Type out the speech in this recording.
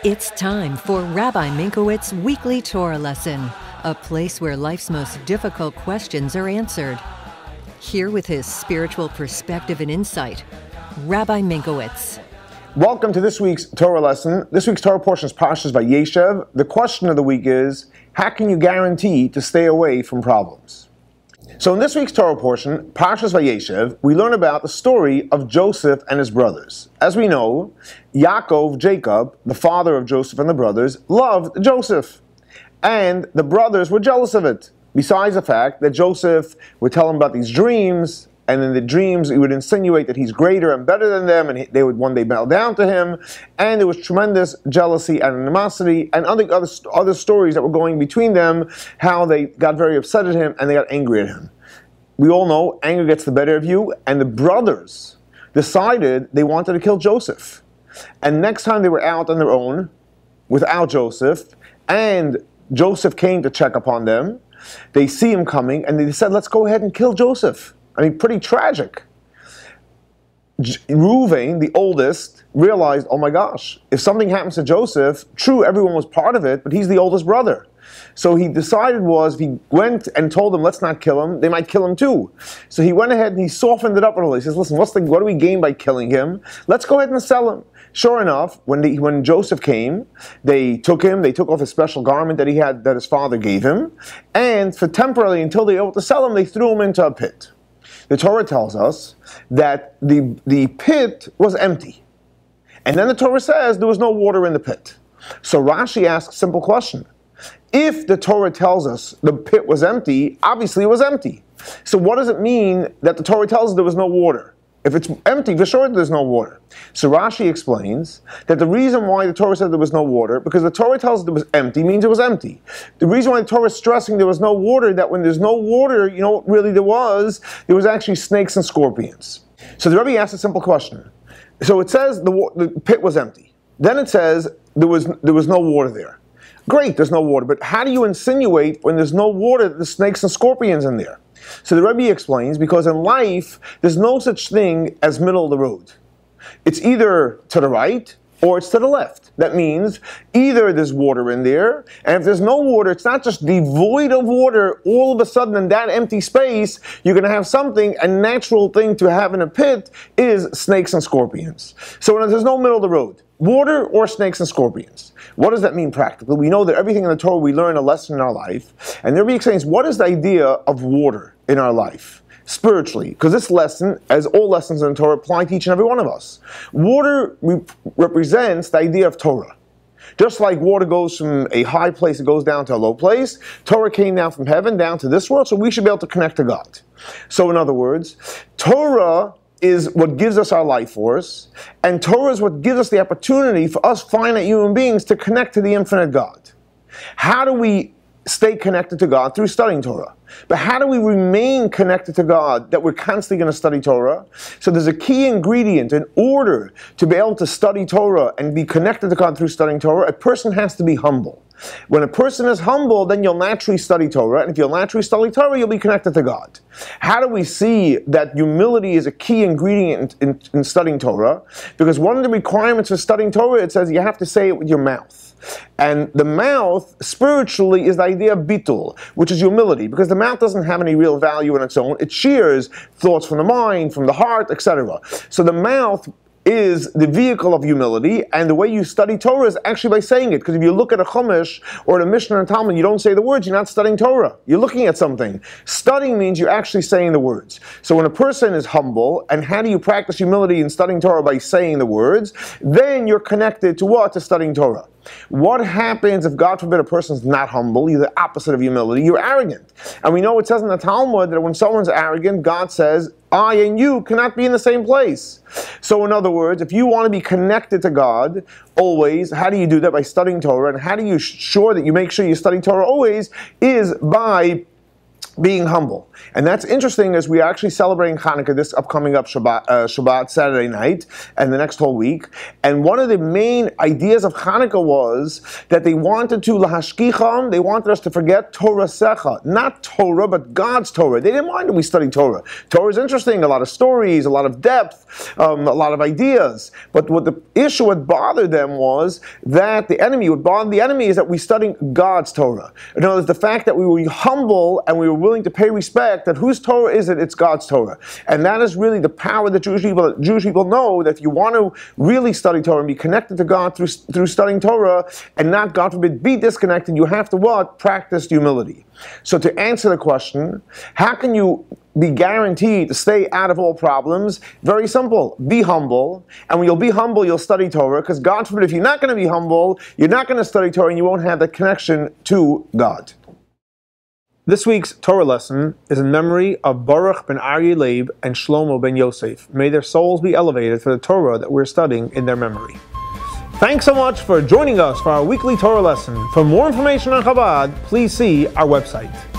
It's time for Rabbi Minkowicz's Weekly Torah Lesson, a place where life's most difficult questions are answered. Here with his spiritual perspective and insight, Rabbi Minkowicz. Welcome to this week's Torah lesson. This week's Torah portion is Parsha's Vayeishev. The question of the week is, how can you guarantee to stay away from problems? So in this week's Torah portion, Parsha's Vayeishev, we learn about the story of Joseph and his brothers. As we know, Yaakov, Jacob, the father of Joseph and the brothers, loved Joseph. And the brothers were jealous of it. Besides the fact that Joseph would tell them about these dreams, and in the dreams he would insinuate that he's greater and better than them, and they would one day bow down to him. And there was tremendous jealousy and animosity, and other stories that were going between them, how they got very upset at him and they got angry at him. We all know anger gets the better of you, and the brothers decided they wanted to kill Joseph. And next time they were out on their own, without Joseph, and Joseph came to check upon them, they see him coming, and they said, let's go ahead and kill Joseph. I mean, pretty tragic. Reuven, the oldest, realized, oh my gosh, if something happens to Joseph, true, everyone was part of it, but he's the oldest brother. So he decided if he went and told them, let's not kill him, they might kill him too. So he went ahead and he softened it up a little. He says, listen, what do we gain by killing him? Let's go ahead and sell him. Sure enough, when Joseph came, they took off his special garment that he had, that his father gave him, and for temporarily, until they were able to sell him, they threw him into a pit. The Torah tells us that the pit was empty. And then the Torah says there was no water in the pit. So Rashi asks a simple question. If the Torah tells us the pit was empty, obviously it was empty. So what does it mean that the Torah tells us there was no water? If it's empty, for sure there's no water. So Rashi explains that the reason why the Torah said there was no water, because the Torah tells us it was empty, means it was empty. The reason why the Torah is stressing there was no water, that when there's no water, you know what really there was actually snakes and scorpions. So the Rebbe asks a simple question. So it says the pit was empty. Then it says there was no water there. Great, there's no water, but how do you insinuate when there's no water that there's snakes and scorpions in there? So the Rebbe explains, because in life, there's no such thing as middle of the road. It's either to the right or it's to the left. That means either there's water in there, and if there's no water, it's not just devoid of water, all of a sudden in that empty space, you're going to have something, a natural thing to have in a pit is snakes and scorpions. So when there's no middle of the road, water or snakes and scorpions. What does that mean practically? We know that everything in the Torah, we learn a lesson in our life, and the Rebbe explains, what is the idea of water in our life? Spiritually, because this lesson, as all lessons in the Torah, apply to each and every one of us. Water represents the idea of Torah. Just like water goes from a high place, it goes down to a low place, Torah came down from heaven down to this world, so we should be able to connect to God. So in other words, Torah is what gives us our life force, and Torah is what gives us the opportunity for us finite human beings to connect to the infinite God. How do we stay connected to God? Through studying Torah. But how do we remain connected to God, that we're constantly going to study Torah? So there's a key ingredient. In order to be able to study Torah and be connected to God through studying Torah, a person has to be humble. When a person is humble, then you'll naturally study Torah, and if you'll naturally study Torah, you'll be connected to God. How do we see that humility is a key ingredient in studying Torah? Because one of the requirements for studying Torah, it says you have to say it with your mouth. And the mouth, spiritually, is the idea of bitul, which is humility, because the mouth doesn't have any real value on its own. It shares thoughts from the mind, from the heart, etc. So the mouth is the vehicle of humility, and the way you study Torah is actually by saying it. Because if you look at a Chumash or a Mishnah and Talmud, you don't say the words, you're not studying Torah. You're looking at something. Studying means you're actually saying the words. So when a person is humble, and how do you practice humility in studying Torah? By saying the words, then you're connected to what? To studying Torah. What happens if, God forbid, a person's not humble? You're the opposite of humility. You're arrogant. And we know it says in the Talmud that when someone's arrogant, God says, I and you cannot be in the same place. So in other words, if you want to be connected to God always, how do you do that? By studying Torah. And how do you ensure that you make sure you study Torah always? Is by being humble. And that's interesting as we are actually celebrating Hanukkah this upcoming Shabbat, Saturday night, and the next whole week. And one of the main ideas of Hanukkah was that they wanted to lahashkicham, they wanted us to forget Torah Secha. Not Torah, but God's Torah. They didn't mind that we study Torah. Torah is interesting, a lot of stories, a lot of depth, a lot of ideas. But what the issue would bother them was that what bothered the enemy is that we studying God's Torah. In other words, the fact that we were humble and we were willing to pay respect, that whose Torah is it? It's God's Torah. And that is really the power that Jewish people know, that if you want to really study Torah and be connected to God through studying Torah and not, God forbid, be disconnected, you have to what? Practice humility. So to answer the question, how can you be guaranteed to stay out of all problems? Very simple. Be humble. And when you'll be humble, you'll study Torah. Because God forbid, if you're not going to be humble, you're not going to study Torah and you won't have that connection to God. This week's Torah lesson is in memory of Baruch ben Aryeh Leib and Shlomo Ben Yosef. May their souls be elevated for the Torah that we're studying in their memory. Thanks so much for joining us for our weekly Torah lesson. For more information on Chabad, please see our website.